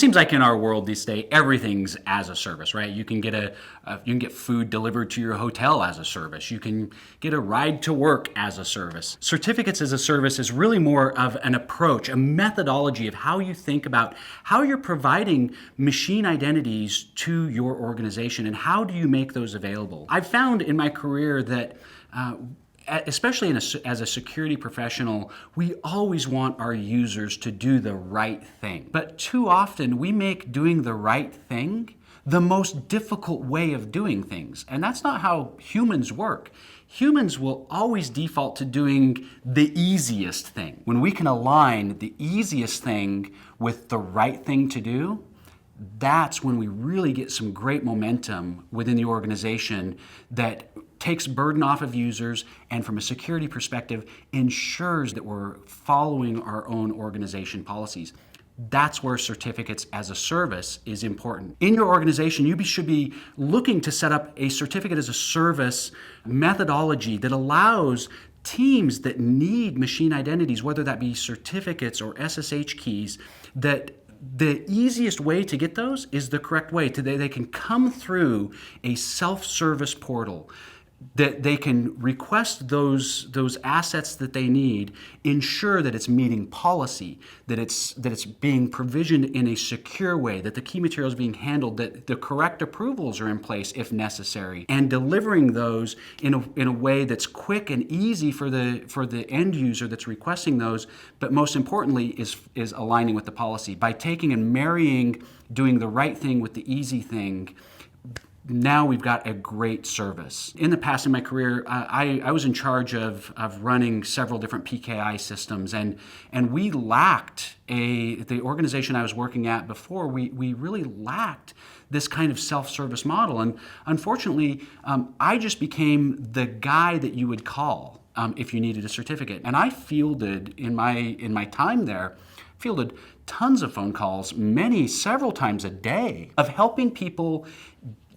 Seems like in our world these days, everything's as a service, right? You can get you can get food delivered to your hotel as a service. You can get a ride to work as a service. Certificates as a service is really more of an approach, a methodology of how you think about how you're providing machine identities to your organization and how do you make those available. I've found in my career that especially as a security professional, we always want our users to do the right thing. But too often we make doing the right thing the most difficult way of doing things. And that's not how humans work. Humans will always default to doing the easiest thing. When we can align the easiest thing with the right thing to do, that's when we really get some great momentum within the organization that takes burden off of users and from a security perspective ensures that we're following our own organization policies. That's where certificates as a service is important. In your organization, you should be looking to set up a certificate as a service methodology that allows teams that need machine identities, whether that be certificates or SSH keys, that the easiest way to get those is the correct way. They can come through a self-service portal, that they can request those assets that they need, ensure that it's meeting policy, that it's being provisioned in a secure way, that the key material is being handled, that the correct approvals are in place if necessary, and delivering those in a way that's quick and easy for the end user that's requesting those, but most importantly is aligning with the policy. By taking and marrying doing the right thing with the easy thing, now we've got a great service. In the past in my career, I was in charge of running several different PKI systems, and we lacked the organization I was working at before, we really lacked this kind of self-service model. And unfortunately, I just became the guy that you would call if you needed a certificate. And I fielded, in my time there, fielded tons of phone calls, several times a day, of helping people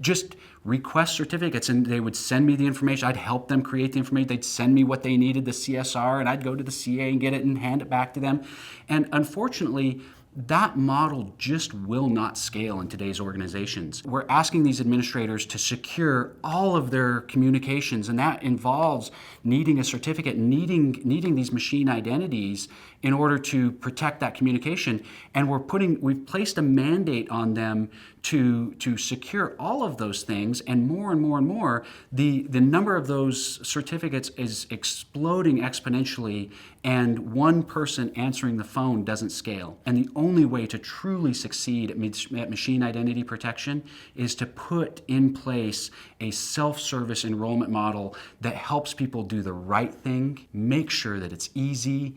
just request certificates, and they would send me the information. I'd help them create the information. They'd send me what they needed, the CSR, and I'd go to the CA and get it and hand it back to them. And unfortunately, that model just will not scale in today's organizations. We're asking these administrators to secure all of their communications, and that involves needing a certificate, needing these machine identities in order to protect that communication. And we've placed a mandate on them to secure all of those things, and more and more and more, the number of those certificates is exploding exponentially, and one person answering the phone doesn't scale. And the only way to truly succeed at machine identity protection is to put in place a self-service enrollment model that helps people do the right thing, make sure that it's easy,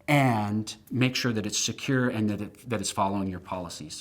and make sure that it's secure and that it's following your policies.